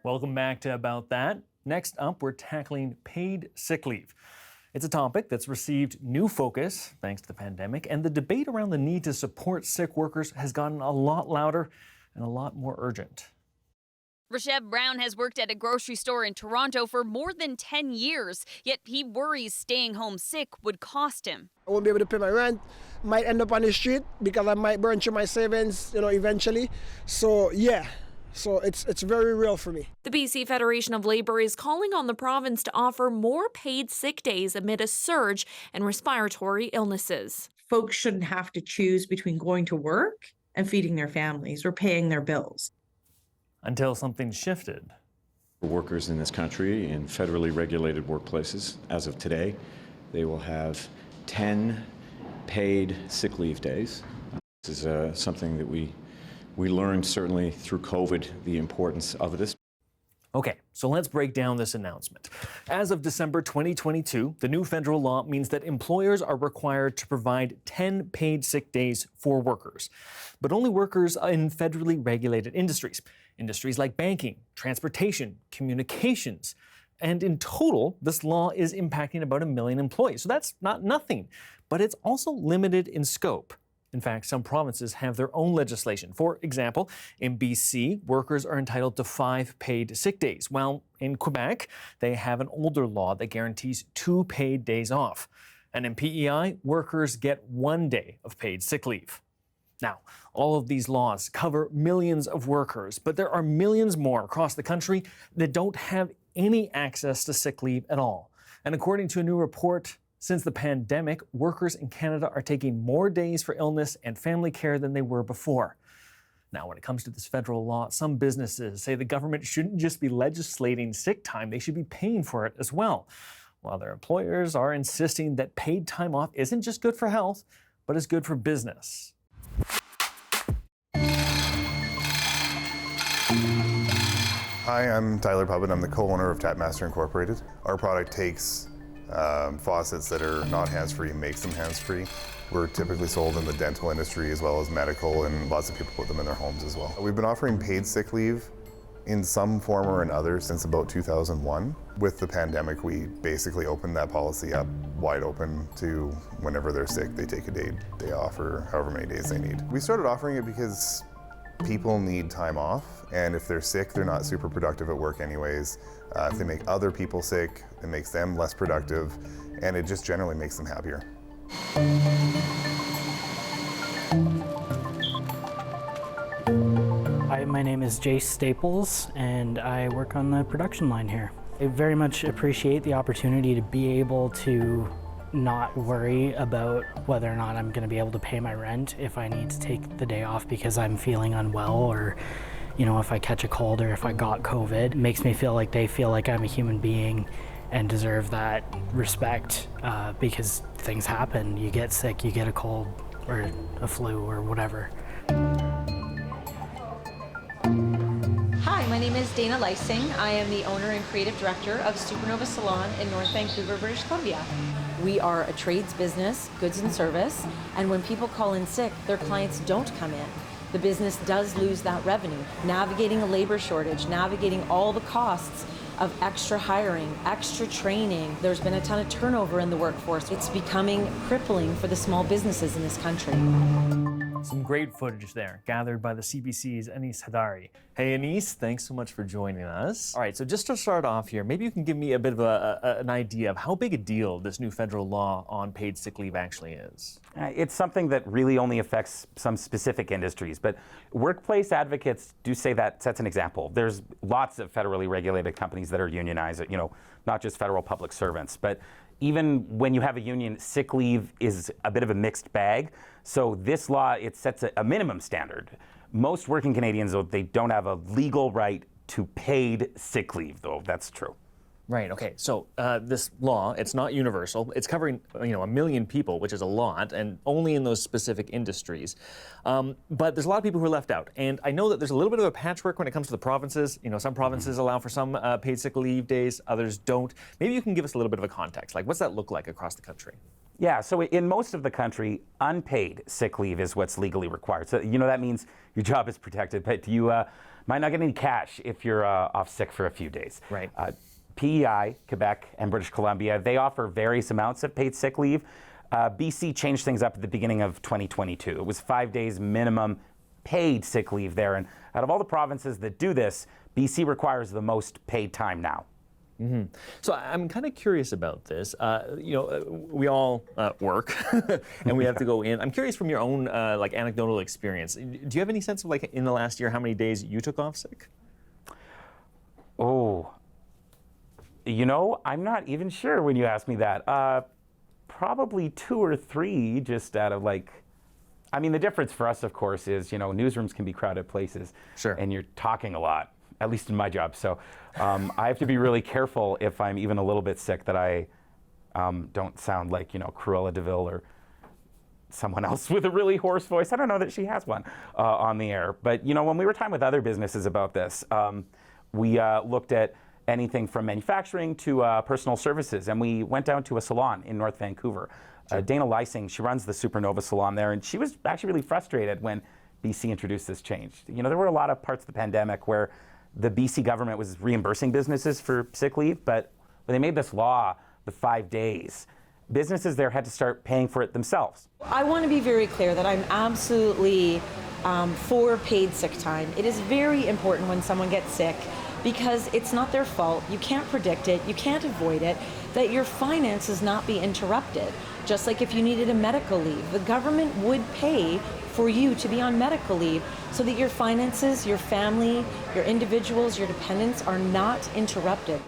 Welcome back to About That. Next up, we're tackling paid sick leave. It's a topic that's received new focus thanks to the pandemic, and the debate around the need to support sick workers has gotten a lot louder and a lot more urgent. Rashev Brown has worked at a grocery store in Toronto for more than 10 years, yet he worries staying home sick would cost him. I won't be able to pay my rent, might end up on the street because I might burn through my savings, eventually. So it's very real for me. The BC Federation of Labour is calling on the province to offer more paid sick days amid a surge in respiratory illnesses. Folks shouldn't have to choose between going to work and feeding their families or paying their bills. Until something shifted. Workers in this country in federally regulated workplaces, as of today, they will have 10 paid sick leave days. This is something that we learned certainly through COVID, the importance of this. Okay, so let's break down this announcement. As of December 2022, the new federal law means that employers are required to provide 10 paid sick days for workers, but only workers in federally regulated industries. Industries like banking, transportation, communications. And in total, this law is impacting about 1 million employees. So that's not nothing, but it's also limited in scope. In fact, some provinces have their own legislation. For example, in BC, workers are entitled to 5 paid sick days, while in Quebec, they have an older law that guarantees 2 paid days off. And in PEI, workers get 1 day of paid sick leave. Now, all of these laws cover millions of workers, but there are millions more across the country that don't have any access to sick leave at all. And according to a new report, since the pandemic, workers in Canada are taking more days for illness and family care than they were before. Now, when it comes to this federal law, some businesses say the government shouldn't just be legislating sick time, they should be paying for it as well. While their employers are insisting that paid time off isn't just good for health, but is good for business. Hi, I'm Tyler Pubbin. I'm the co-owner of Tapmaster Incorporated. Our product takes faucets that are not hands-free and makes them hands-free. We're typically sold in the dental industry as well as medical, and lots of people put them in their homes as well. We've been offering paid sick leave in some form or another since about 2001. With the pandemic, we basically opened that policy up wide open to whenever they're sick, they take a day off or however many days they need. We started offering it because people need time off, and if they're sick, they're not super productive at work anyways. If they make other people sick, it makes them less productive, and it just generally makes them happier. Hi, my name is Jace Staples, and I work on the production line here. I very much appreciate the opportunity to be able to not worry about whether or not I'm going to be able to pay my rent if I need to take the day off because I'm feeling unwell, or if I catch a cold or if I got COVID. It makes me feel like they feel like I'm a human being and deserve that respect because things happen. You get sick, you get a cold or a flu or whatever. Hi, my name is Dana Lysing. I am the owner and creative director of Supernova Salon in North Vancouver, British Columbia. We are a trades business, goods and service, and when people call in sick, their clients don't come in. The business does lose that revenue. Navigating a labor shortage, navigating all the costs of extra hiring, extra training. There's been a ton of turnover in the workforce. It's becoming crippling for the small businesses in this country. Some great footage there, gathered by the CBC's Anis Hadari. Hey Anis, thanks so much for joining us. All right, so just to start off here, maybe you can give me a bit of an idea of how big a deal this new federal law on paid sick leave actually is. It's something that really only affects some specific industries, but workplace advocates do say that sets an example. There's lots of federally regulated companies that are unionized, not just federal public servants, but even when you have a union, sick leave is a bit of a mixed bag. So this law, it sets a minimum standard. Most working Canadians, though, they don't have a legal right to paid sick leave, though. That's true. Right, okay. So this law, it's not universal. It's covering, 1 million people, which is a lot, and only in those specific industries. But there's a lot of people who are left out. And I know that there's a little bit of a patchwork when it comes to the provinces. Some provinces allow for some paid sick leave days, others don't. Maybe you can give us a little bit of a context. Like, what's that look like across the country? Yeah, so in most of the country, unpaid sick leave is what's legally required. So, that means your job is protected, but you might not get any cash if you're off sick for a few days. Right. PEI, Quebec, and British Columbia, they offer various amounts of paid sick leave. BC changed things up at the beginning of 2022. It was 5 days minimum paid sick leave there. And out of all the provinces that do this, BC requires the most paid time now. Mm-hmm. So I'm kind of curious about this. We all work and we have to go in. I'm curious from your own anecdotal experience. Do you have any sense of in the last year how many days you took off sick? Oh, I'm not even sure when you ask me that. Probably 2 or 3 just out of the difference for us, of course, is, newsrooms can be crowded places. Sure. And you're talking a lot, at least in my job. So I have to be really careful if I'm even a little bit sick that I don't sound like, Cruella de Vil or someone else with a really hoarse voice. I don't know that she has one on the air. But, when we were talking with other businesses about this, we looked at anything from manufacturing to personal services. And we went down to a salon in North Vancouver. Sure. Dana Lysing, she runs the Supernova salon there, and she was actually really frustrated when BC introduced this change. There were a lot of parts of the pandemic where the BC government was reimbursing businesses for sick leave, but when they made this law, the 5 days, businesses there had to start paying for it themselves. I want to be very clear that I'm absolutely for paid sick time. It is very important when someone gets sick, because it's not their fault. You can't predict it. You can't avoid it. That your finances not be interrupted. Just like if you needed a medical leave, the government would pay for you to be on medical leave so that your finances, your family, your individuals, your dependents are not interrupted.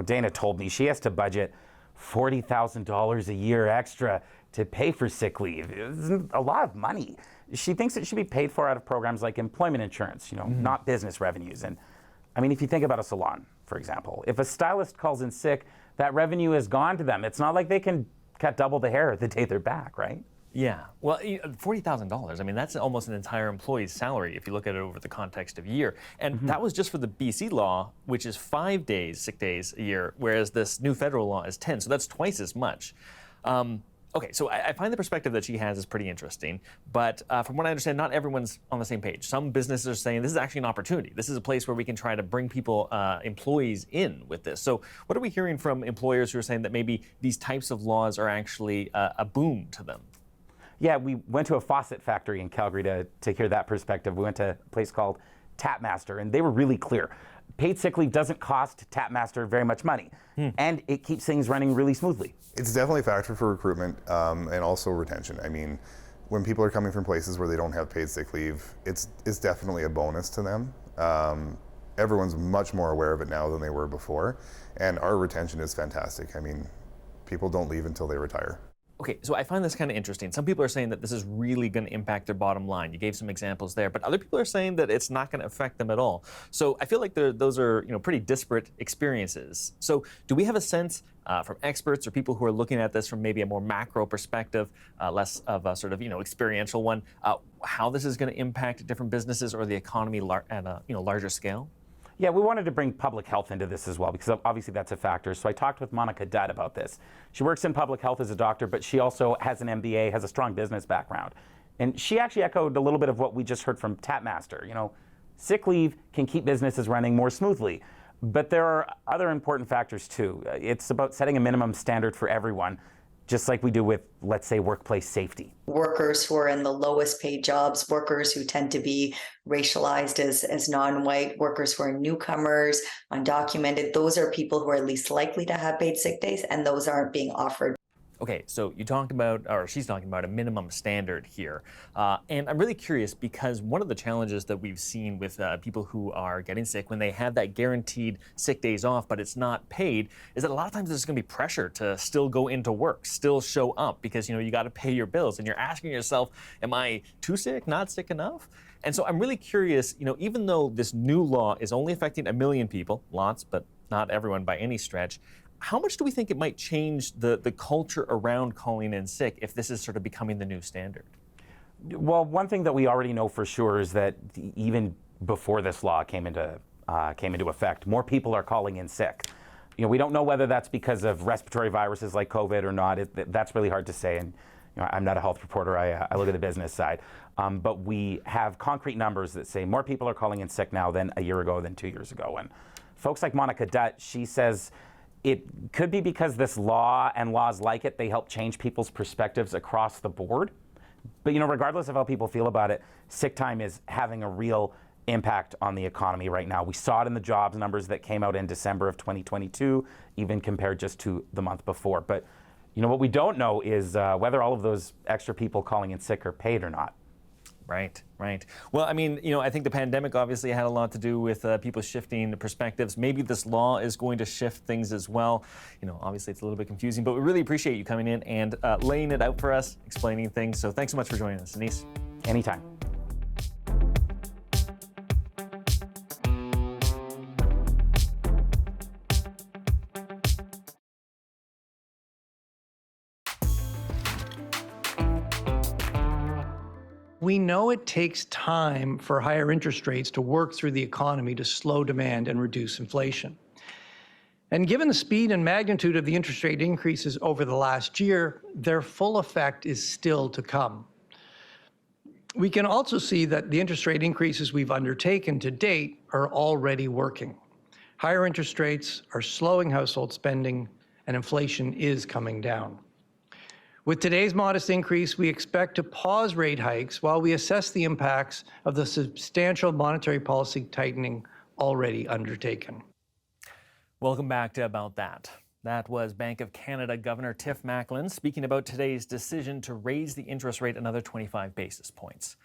Dana told me she has to budget $40,000 a year extra to pay for sick leave. It's a lot of money. She thinks it should be paid for out of programs like employment insurance, not business revenues. And if you think about a salon, for example, if a stylist calls in sick, that revenue is gone to them. It's not like they can cut double the hair the day they're back, right? Yeah. Well, $40,000, that's almost an entire employee's salary if you look at it over the context of a year. And that was just for the BC law, which is 5 days, sick days a year, whereas this new federal law is 10. So that's twice as much. Okay, so I find the perspective that she has is pretty interesting, but from what I understand, not everyone's on the same page. Some businesses are saying this is actually an opportunity. This is a place where we can try to bring people, employees in with this. So what are we hearing from employers who are saying that maybe these types of laws are actually a boom to them? Yeah, we went to a faucet factory in Calgary to hear that perspective. We went to a place called Tapmaster, and they were really clear. Paid sick leave doesn't cost Tapmaster very much money, and it keeps things running really smoothly. It's definitely a factor for recruitment and also retention. When people are coming from places where they don't have paid sick leave, it's definitely a bonus to them. Everyone's much more aware of it now than they were before, and our retention is fantastic. People don't leave until they retire. Okay, so I find this kind of interesting. Some people are saying that this is really going to impact their bottom line. You gave some examples there, but other people are saying that it's not going to affect them at all. So I feel like those are pretty disparate experiences. So do we have a sense from experts or people who are looking at this from maybe a more macro perspective, less of a sort of experiential one, how this is going to impact different businesses or the economy at a larger scale? Yeah, we wanted to bring public health into this as well, because obviously that's a factor. So I talked with Monica Dudd about this. She works in public health as a doctor, but she also has an MBA, has a strong business background. And she actually echoed a little bit of what we just heard from Tapmaster. Sick leave can keep businesses running more smoothly. But there are other important factors too. It's about setting a minimum standard for everyone, just like we do with, let's say, workplace safety. Workers who are in the lowest paid jobs, workers who tend to be racialized as non-white, workers who are newcomers, undocumented, those are people who are least likely to have paid sick days, and those aren't being offered. Okay, so you talked about, or she's talking about, a minimum standard here. And I'm really curious because one of the challenges that we've seen with people who are getting sick when they have that guaranteed sick days off, but it's not paid, is that a lot of times there's going to be pressure to still go into work, still show up because, you got to pay your bills. And you're asking yourself, am I too sick, not sick enough? And so I'm really curious, even though this new law is only affecting 1 million people, lots, but not everyone by any stretch, how much do we think it might change the culture around calling in sick if this is sort of becoming the new standard? Well, one thing that we already know for sure is that even before this law came into effect, more people are calling in sick. We don't know whether that's because of respiratory viruses like COVID or not. That's really hard to say. And I'm not a health reporter, I look at the business side. But we have concrete numbers that say more people are calling in sick now than a year ago, than 2 years ago. And folks like Monica Dutt, she says it could be because this law and laws like it, they help change people's perspectives across the board. But regardless of how people feel about it, sick time is having a real impact on the economy right now. We saw it in the jobs numbers that came out in December of 2022, even compared just to the month before. But what we don't know is whether all of those extra people calling in sick are paid or not. Right. Well, I think the pandemic obviously had a lot to do with people shifting perspectives. Maybe this law is going to shift things as well. Obviously it's a little bit confusing, but we really appreciate you coming in and laying it out for us, explaining things. So thanks so much for joining us, Denise. Anytime. We know it takes time for higher interest rates to work through the economy to slow demand and reduce inflation. And given the speed and magnitude of the interest rate increases over the last year, their full effect is still to come. We can also see that the interest rate increases we've undertaken to date are already working. Higher interest rates are slowing household spending, and inflation is coming down. With today's modest increase, we expect to pause rate hikes while we assess the impacts of the substantial monetary policy tightening already undertaken. Welcome back to About That. That was Bank of Canada Governor Tiff Macklem speaking about today's decision to raise the interest rate another 25 basis points.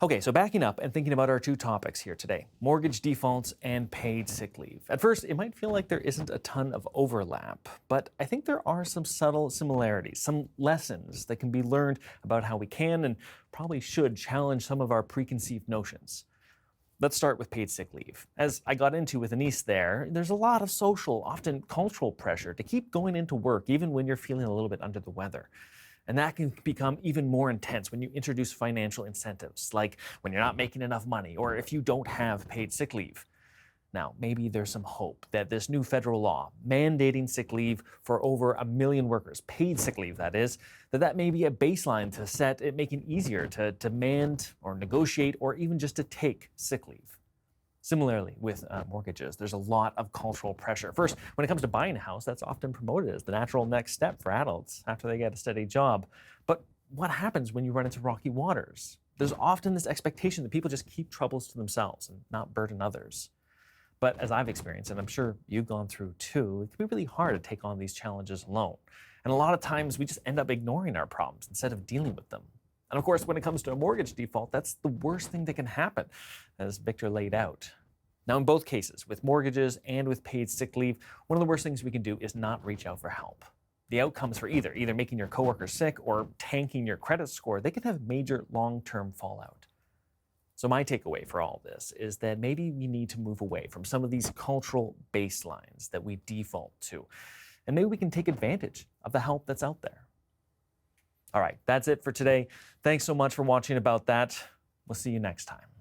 Okay, so backing up and thinking about our two topics here today, mortgage defaults and paid sick leave. At first, it might feel like there isn't a ton of overlap, but I think there are some subtle similarities, some lessons that can be learned about how we can and probably should challenge some of our preconceived notions. Let's start with paid sick leave. As I got into with Anise there's a lot of social, often cultural pressure to keep going into work even when you're feeling a little bit under the weather. And that can become even more intense when you introduce financial incentives, like when you're not making enough money or if you don't have paid sick leave. Now, maybe there's some hope that this new federal law mandating sick leave for over 1 million workers, paid sick leave that is, that may be a baseline to set it making easier to demand or negotiate or even just to take sick leave. Similarly, with mortgages, there's a lot of cultural pressure. First, when it comes to buying a house, that's often promoted as the natural next step for adults after they get a steady job. But what happens when you run into rocky waters? There's often this expectation that people just keep troubles to themselves and not burden others. But as I've experienced, and I'm sure you've gone through too, it can be really hard to take on these challenges alone. And a lot of times we just end up ignoring our problems instead of dealing with them. And of course, when it comes to a mortgage default, that's the worst thing that can happen, as Victor laid out. Now, in both cases, with mortgages and with paid sick leave, one of the worst things we can do is not reach out for help. The outcomes for either making your coworker sick or tanking your credit score, they can have major long-term fallout. So my takeaway for all this is that maybe we need to move away from some of these cultural baselines that we default to, and maybe we can take advantage of the help that's out there. All right, that's it for today. Thanks so much for watching About That. We'll see you next time.